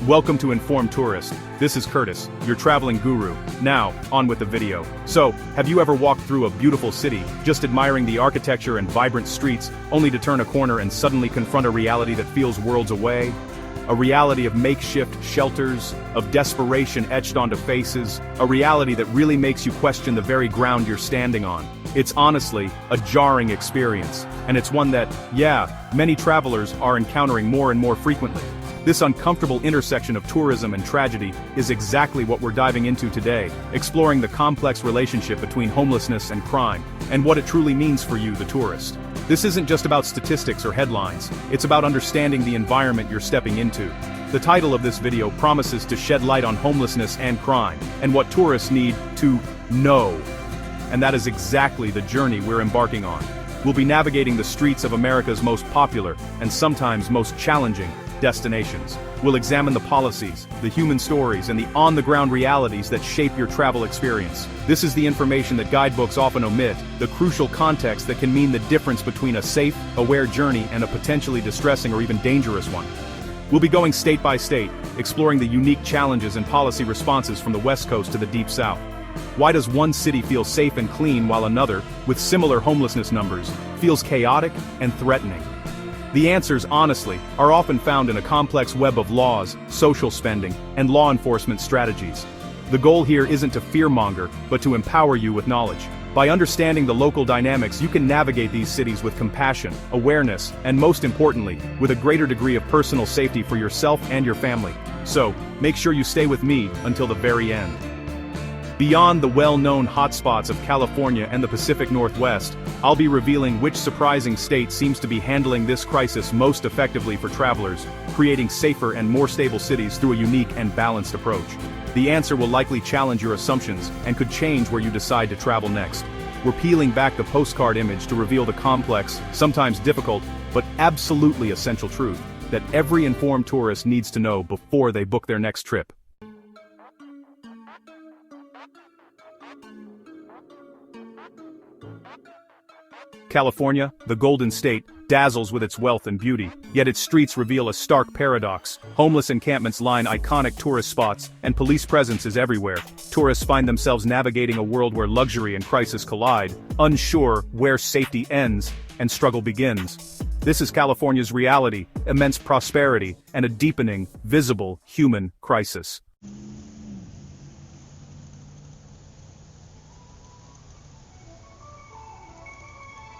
Welcome to Informed Tourist. This is Curtis, your traveling guru. Now, on with the video. So, have you ever walked through a beautiful city, just admiring the architecture and vibrant streets, only to turn a corner and suddenly confront a reality that feels worlds away? A reality of makeshift shelters, of desperation etched onto faces, a reality that really makes you question the very ground you're standing on. It's honestly a jarring experience, and it's one that, many travelers are encountering more and more frequently. This uncomfortable intersection of tourism and tragedy is exactly what we're diving into today, exploring the complex relationship between homelessness and crime, and what it truly means for you, the tourist. This isn't just about statistics or headlines, it's about understanding the environment you're stepping into. The title of this video promises to shed light on homelessness and crime, and what tourists need to know. And that is exactly the journey we're embarking on. We'll be navigating the streets of America's most popular, and sometimes most challenging, destinations. We'll examine the policies, the human stories, and the on-the-ground realities that shape your travel experience. This is the information that guidebooks often omit, the crucial context that can mean the difference between a safe, aware journey and a potentially distressing or even dangerous one. We'll be going state by state, exploring the unique challenges and policy responses from the West Coast to the Deep South. Why does one city feel safe and clean while another, with similar homelessness numbers, feels chaotic and threatening? The answers, honestly, are often found in a complex web of laws, social spending, and law enforcement strategies. The goal here isn't to fearmonger, but to empower you with knowledge. By understanding the local dynamics, you can navigate these cities with compassion, awareness, and most importantly, with a greater degree of personal safety for yourself and your family. So, make sure you stay with me until the very end. Beyond the well-known hotspots of California and the Pacific Northwest, I'll be revealing which surprising state seems to be handling this crisis most effectively for travelers, creating safer and more stable cities through a unique and balanced approach. The answer will likely challenge your assumptions and could change where you decide to travel next. We're peeling back the postcard image to reveal the complex, sometimes difficult, but absolutely essential truth that every informed tourist needs to know before they book their next trip. California, the Golden State, dazzles with its wealth and beauty, yet its streets reveal a stark paradox. Homeless encampments line iconic tourist spots, and police presence is everywhere. Tourists find themselves navigating a world where luxury and crisis collide, unsure where safety ends and struggle begins. This is California's reality: immense prosperity and a deepening, visible human crisis.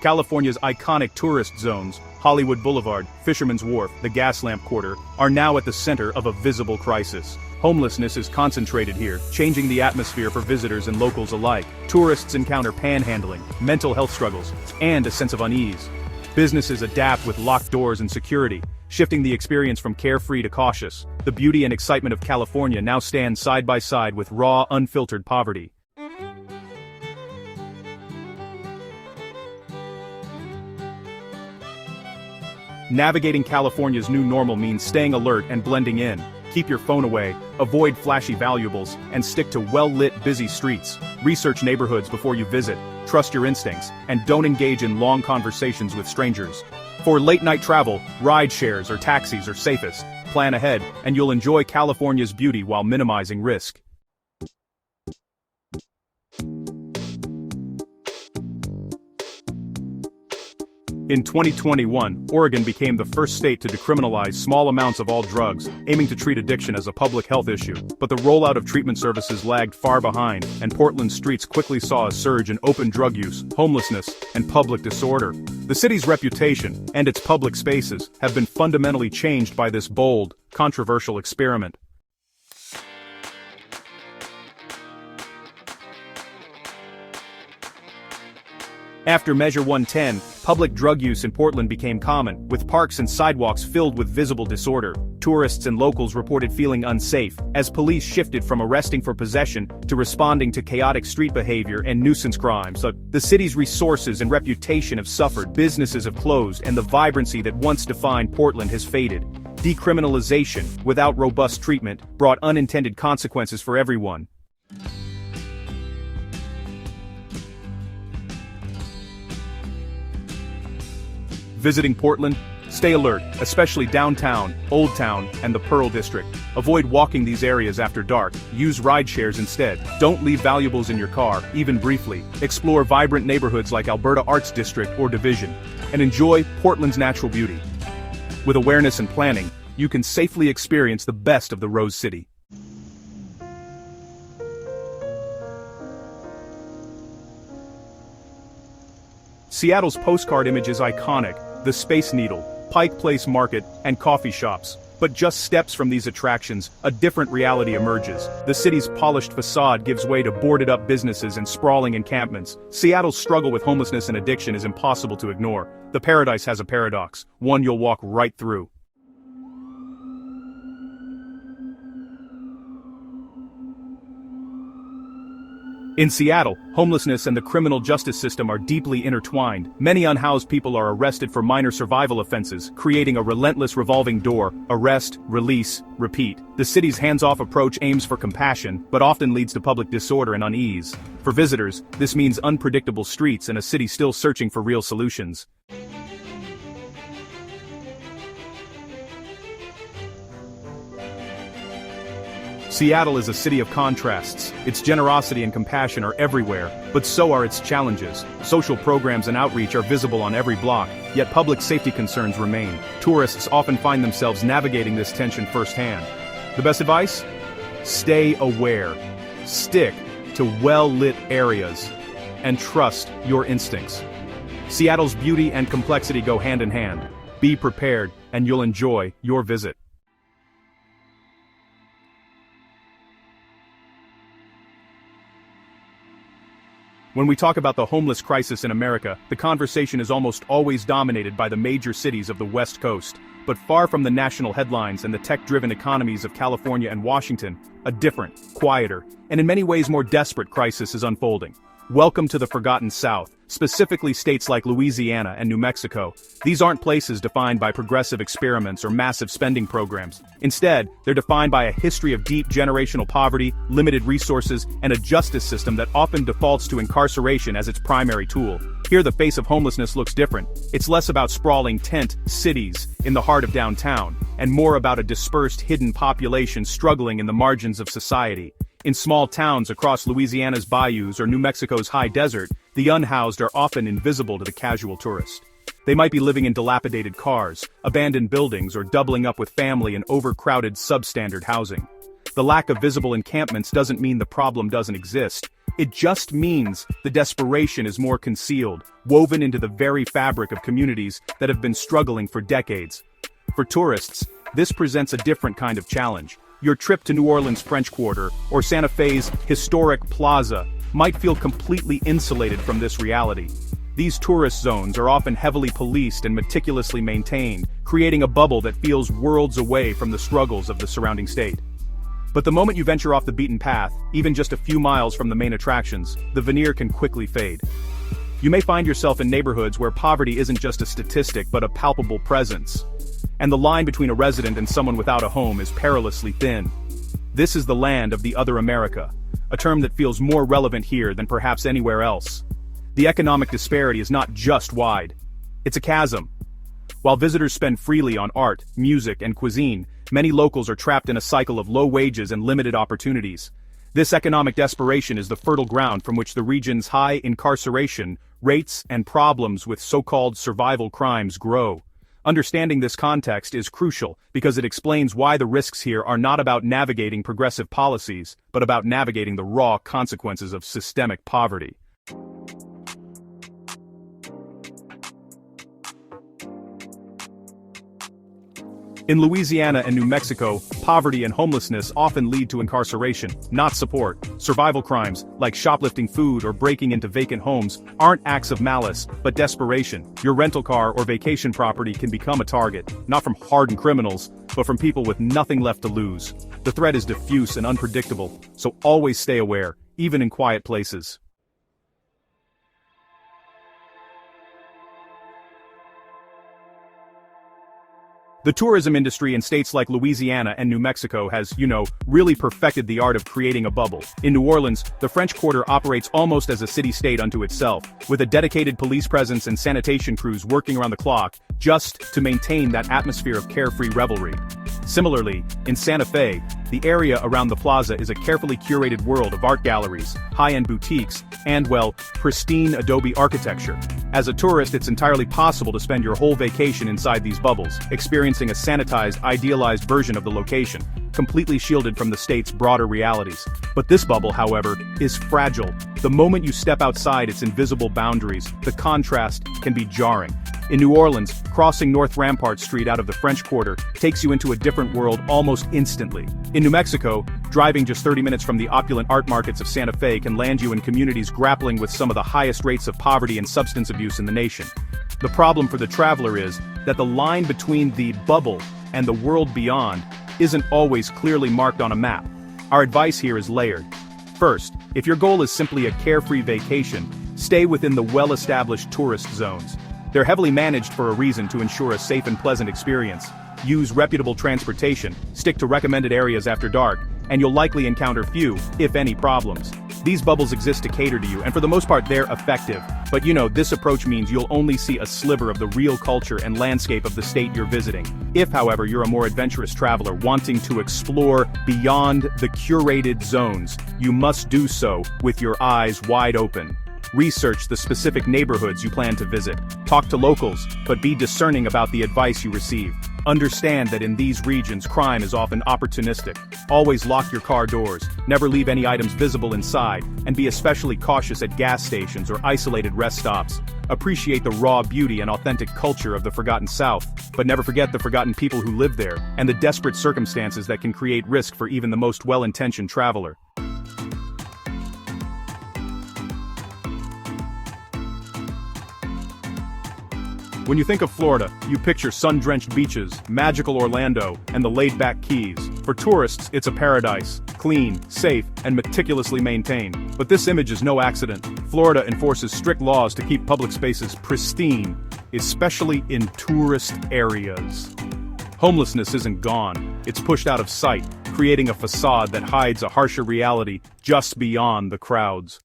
California's iconic tourist zones, Hollywood Boulevard, Fisherman's Wharf, the Gaslamp Quarter, are now at the center of a visible crisis. Homelessness is concentrated here, changing the atmosphere for visitors and locals alike. Tourists encounter panhandling, mental health struggles, and a sense of unease. Businesses adapt with locked doors and security, shifting the experience from carefree to cautious. The beauty and excitement of California now stand side by side with raw, unfiltered poverty. Navigating California's new normal means staying alert and blending in. Keep your phone away, avoid flashy valuables, and stick to well-lit, busy streets. Research neighborhoods before you visit, trust your instincts, and don't engage in long conversations with strangers. For late-night travel, ride shares or taxis are safest. Plan ahead, and you'll enjoy California's beauty while minimizing risk. In 2021, Oregon became the first state to decriminalize small amounts of all drugs, aiming to treat addiction as a public health issue. But the rollout of treatment services lagged far behind, and Portland's streets quickly saw a surge in open drug use, homelessness, and public disorder. The city's reputation, and its public spaces, have been fundamentally changed by this bold, controversial experiment. After Measure 110, public drug use in Portland became common, with parks and sidewalks filled with visible disorder. Tourists and locals reported feeling unsafe, as police shifted from arresting for possession to responding to chaotic street behavior and nuisance crimes. The city's resources and reputation have suffered, businesses have closed, and the vibrancy that once defined Portland has faded. Decriminalization, without robust treatment, brought unintended consequences for everyone. Visiting Portland, Stay alert, especially downtown, Old Town, and the Pearl District. Avoid walking these areas after dark. Use ride-shares instead. Don't leave valuables in your car, even briefly. Explore vibrant neighborhoods like Alberta Arts District or Division. And enjoy Portland's natural beauty. With awareness and planning, you can safely experience the best of the Rose City. Seattle's postcard image is iconic: the Space Needle, Pike Place Market, and coffee shops. But just steps from these attractions, a different reality emerges. The city's polished facade gives way to boarded-up businesses and sprawling encampments. Seattle's struggle with homelessness and addiction is impossible to ignore. The paradise has a paradox, one you'll walk right through. In Seattle, homelessness and the criminal justice system are deeply intertwined. Many unhoused people are arrested for minor survival offenses, creating a relentless revolving door: arrest, release, repeat. The city's hands-off approach aims for compassion, but often leads to public disorder and unease. For visitors, this means unpredictable streets and a city still searching for real solutions. Seattle is a city of contrasts. Its generosity and compassion are everywhere, but so are its challenges. Social programs and outreach are visible on every block, yet public safety concerns remain. Tourists often find themselves navigating this tension firsthand. The best advice? Stay aware. Stick to well-lit areas. And trust your instincts. Seattle's beauty and complexity go hand in hand. Be prepared, and you'll enjoy your visit. When we talk about the homeless crisis in America, the conversation is almost always dominated by the major cities of the West Coast. But far from the national headlines and the tech-driven economies of California and Washington, a different, quieter, and in many ways more desperate crisis is unfolding. Welcome to the Forgotten South, specifically states like Louisiana and New Mexico. These aren't places defined by progressive experiments or massive spending programs. Instead, they're defined by a history of deep generational poverty, limited resources, and a justice system that often defaults to incarceration as its primary tool. Here the face of homelessness looks different. It's less about sprawling tent cities in the heart of downtown, and more about a dispersed hidden population struggling in the margins of society. In small towns across Louisiana's bayous or New Mexico's high desert, the unhoused are often invisible to the casual tourist. They might be living in dilapidated cars, abandoned buildings, or doubling up with family in overcrowded substandard housing. The lack of visible encampments doesn't mean the problem doesn't exist. It just means the desperation is more concealed, woven into the very fabric of communities that have been struggling for decades. For tourists, this presents a different kind of challenge. Your trip to New Orleans' French Quarter or Santa Fe's historic Plaza might feel completely insulated from this reality. These tourist zones are often heavily policed and meticulously maintained, creating a bubble that feels worlds away from the struggles of the surrounding state. But the moment you venture off the beaten path, even just a few miles from the main attractions, the veneer can quickly fade. You may find yourself in neighborhoods where poverty isn't just a statistic but a palpable presence. And the line between a resident and someone without a home is perilously thin. This is the land of the other America, a term that feels more relevant here than perhaps anywhere else. The economic disparity is not just wide. It's a chasm. While visitors spend freely on art, music, and cuisine, many locals are trapped in a cycle of low wages and limited opportunities. This economic desperation is the fertile ground from which the region's high incarceration rates and problems with so-called survival crimes grow. Understanding this context is crucial because it explains why the risks here are not about navigating progressive policies, but about navigating the raw consequences of systemic poverty. In Louisiana and New Mexico, poverty and homelessness often lead to incarceration, not support. Survival crimes, like shoplifting food or breaking into vacant homes, aren't acts of malice, but desperation. Your rental car or vacation property can become a target, not from hardened criminals, but from people with nothing left to lose. The threat is diffuse and unpredictable, so always stay aware, even in quiet places. The tourism industry in states like Louisiana and New Mexico has, really perfected the art of creating a bubble. In New Orleans, the French Quarter operates almost as a city-state unto itself, with a dedicated police presence and sanitation crews working around the clock, just to maintain that atmosphere of carefree revelry. Similarly, in Santa Fe, the area around the plaza is a carefully curated world of art galleries, high-end boutiques, and, pristine adobe architecture. As a tourist, it's entirely possible to spend your whole vacation inside these bubbles, experiencing a sanitized, idealized version of the location, completely shielded from the state's broader realities. But this bubble, however, is fragile. The moment you step outside its invisible boundaries, the contrast can be jarring. In New Orleans, crossing North Rampart Street out of the French Quarter takes you into a different world almost instantly. In New Mexico, driving just 30 minutes from the opulent art markets of Santa Fe can land you in communities grappling with some of the highest rates of poverty and substance abuse in the nation. The problem for the traveler is that the line between the bubble and the world beyond isn't always clearly marked on a map. Our advice here is layered. First, if your goal is simply a carefree vacation, stay within the well-established tourist zones. They're heavily managed for a reason to ensure a safe and pleasant experience. Use reputable transportation, stick to recommended areas after dark, and you'll likely encounter few, if any, problems. These bubbles exist to cater to you, and for the most part they're effective. But this approach means you'll only see a sliver of the real culture and landscape of the state you're visiting. If, however, you're a more adventurous traveler wanting to explore beyond the curated zones, you must do so with your eyes wide open. Research the specific neighborhoods you plan to visit. Talk to locals, but be discerning about the advice you receive. Understand that in these regions crime is often opportunistic. Always lock your car doors, never leave any items visible inside, and be especially cautious at gas stations or isolated rest stops. Appreciate the raw beauty and authentic culture of the forgotten South, but never forget the forgotten people who live there, and the desperate circumstances that can create risk for even the most well-intentioned traveler. When you think of Florida, you picture sun-drenched beaches, magical Orlando, and the laid-back Keys. For tourists, it's a paradise, clean, safe, and meticulously maintained. But this image is no accident. Florida enforces strict laws to keep public spaces pristine, especially in tourist areas. Homelessness isn't gone, it's pushed out of sight, creating a facade that hides a harsher reality just beyond the crowds.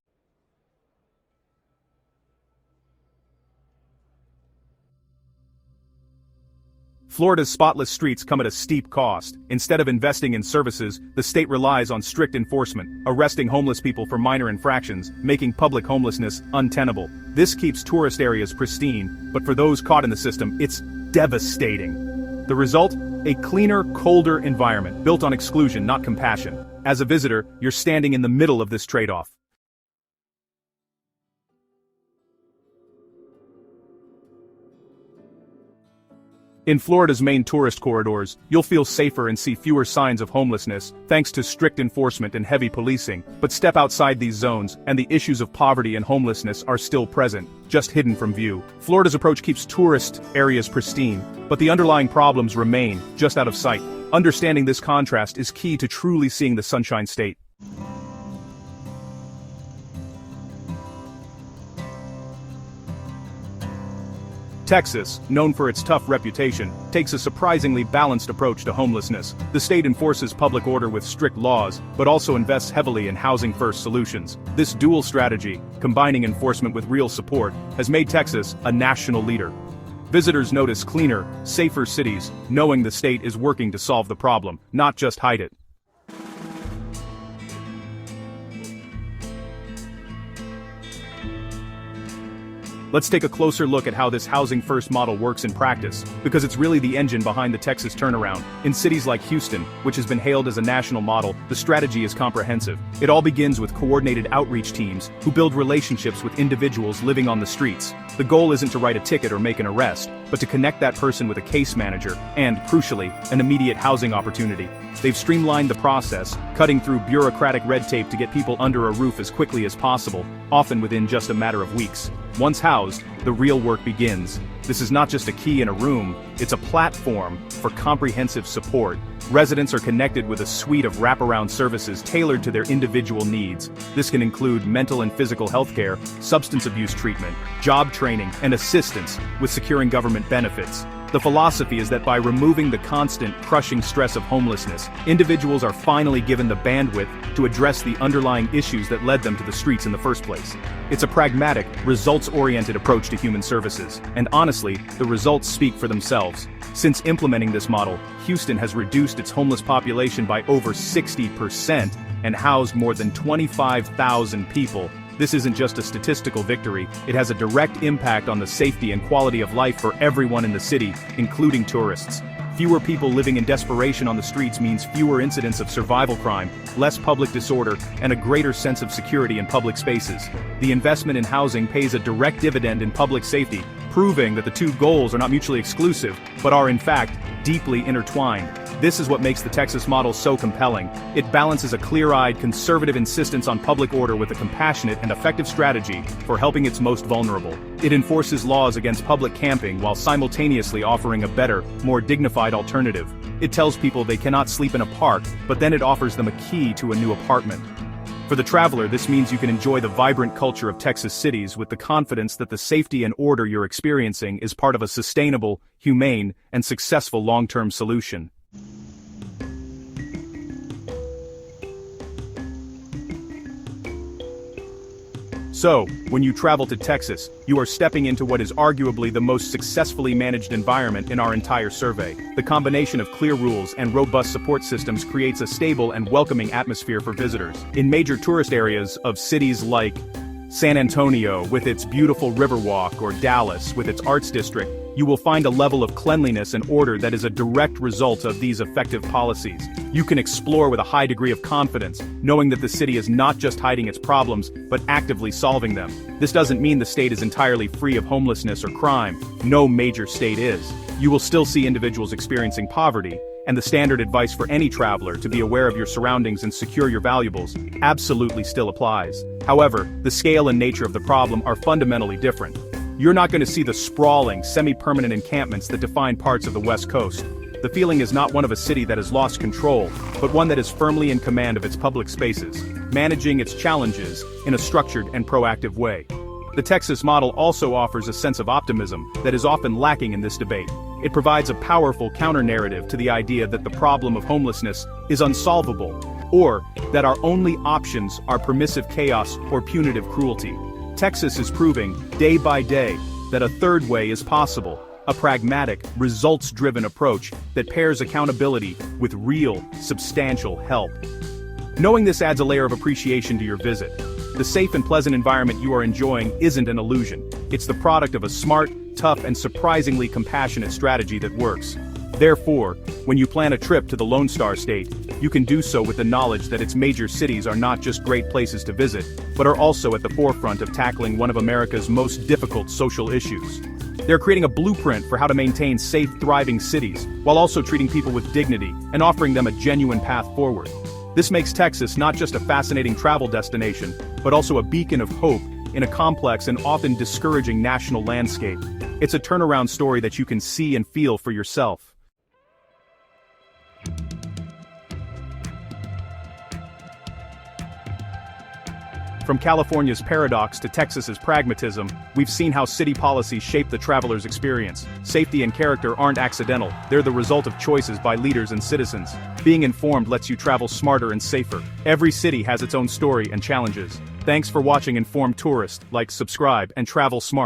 Florida's spotless streets come at a steep cost. Instead of investing in services, the state relies on strict enforcement, arresting homeless people for minor infractions, making public homelessness untenable. This keeps tourist areas pristine, but for those caught in the system, it's devastating. The result? A cleaner, colder environment, built on exclusion, not compassion. As a visitor, you're standing in the middle of this trade-off. In Florida's main tourist corridors, you'll feel safer and see fewer signs of homelessness, thanks to strict enforcement and heavy policing. But step outside these zones, and the issues of poverty and homelessness are still present, just hidden from view. Florida's approach keeps tourist areas pristine, but the underlying problems remain, just out of sight. Understanding this contrast is key to truly seeing the Sunshine State. Texas, known for its tough reputation, takes a surprisingly balanced approach to homelessness. The state enforces public order with strict laws, but also invests heavily in housing-first solutions. This dual strategy, combining enforcement with real support, has made Texas a national leader. Visitors notice cleaner, safer cities, knowing the state is working to solve the problem, not just hide it. Let's take a closer look at how this housing-first model works in practice, because it's really the engine behind the Texas turnaround. In cities like Houston, which has been hailed as a national model, the strategy is comprehensive. It all begins with coordinated outreach teams, who build relationships with individuals living on the streets. The goal isn't to write a ticket or make an arrest, but to connect that person with a case manager, and, crucially, an immediate housing opportunity. They've streamlined the process, cutting through bureaucratic red tape to get people under a roof as quickly as possible, often within just a matter of weeks. Once housed, the real work begins. This is not just a key in a room, it's a platform for comprehensive support. Residents are connected with a suite of wraparound services tailored to their individual needs. This can include mental and physical health care, substance abuse treatment, job training, and assistance with securing government benefits. The philosophy is that by removing the constant, crushing stress of homelessness, individuals are finally given the bandwidth to address the underlying issues that led them to the streets in the first place. It's a pragmatic, results-oriented approach to human services, and honestly, the results speak for themselves. Since implementing this model, Houston has reduced its homeless population by over 60% and housed more than 25,000 people. This isn't just a statistical victory, it has a direct impact on the safety and quality of life for everyone in the city, including tourists. Fewer people living in desperation on the streets means fewer incidents of survival crime, less public disorder, and a greater sense of security in public spaces. The investment in housing pays a direct dividend in public safety, proving that the two goals are not mutually exclusive, but are in fact deeply intertwined. This is what makes the Texas model so compelling. It balances a clear-eyed, conservative insistence on public order with a compassionate and effective strategy for helping its most vulnerable. It enforces laws against public camping while simultaneously offering a better, more dignified alternative. It tells people they cannot sleep in a park, but then it offers them a key to a new apartment. For the traveler, this means you can enjoy the vibrant culture of Texas cities with the confidence that the safety and order you're experiencing is part of a sustainable, humane, and successful long-term solution. So, when you travel to Texas, you are stepping into what is arguably the most successfully managed environment in our entire survey. The combination of clear rules and robust support systems creates a stable and welcoming atmosphere for visitors. In major tourist areas of cities like San Antonio with its beautiful Riverwalk or Dallas with its Arts District, you will find a level of cleanliness and order that is a direct result of these effective policies. You can explore with a high degree of confidence, knowing that the city is not just hiding its problems, but actively solving them. This doesn't mean the state is entirely free of homelessness or crime. No major state is. You will still see individuals experiencing poverty, and the standard advice for any traveler to be aware of your surroundings and secure your valuables absolutely still applies. However, the scale and nature of the problem are fundamentally different. You're not going to see the sprawling, semi-permanent encampments that define parts of the West Coast. The feeling is not one of a city that has lost control, but one that is firmly in command of its public spaces, managing its challenges in a structured and proactive way. The Texas model also offers a sense of optimism that is often lacking in this debate. It provides a powerful counter-narrative to the idea that the problem of homelessness is unsolvable, or that our only options are permissive chaos or punitive cruelty. Texas is proving, day by day, that a third way is possible, a pragmatic, results-driven approach that pairs accountability with real, substantial help. Knowing this adds a layer of appreciation to your visit. The safe and pleasant environment you are enjoying isn't an illusion. It's the product of a smart, tough, and surprisingly compassionate strategy that works. Therefore, when you plan a trip to the Lone Star State, you can do so with the knowledge that its major cities are not just great places to visit, but are also at the forefront of tackling one of America's most difficult social issues. They're creating a blueprint for how to maintain safe, thriving cities, while also treating people with dignity and offering them a genuine path forward. This makes Texas not just a fascinating travel destination, but also a beacon of hope in a complex and often discouraging national landscape. It's a turnaround story that you can see and feel for yourself. From California's paradox to Texas's pragmatism, we've seen how city policies shape the traveler's experience. Safety and character aren't accidental, they're the result of choices by leaders and citizens. Being informed lets you travel smarter and safer. Every city has its own story and challenges. Thanks for watching Informed Tourist. Like, subscribe, and travel smart.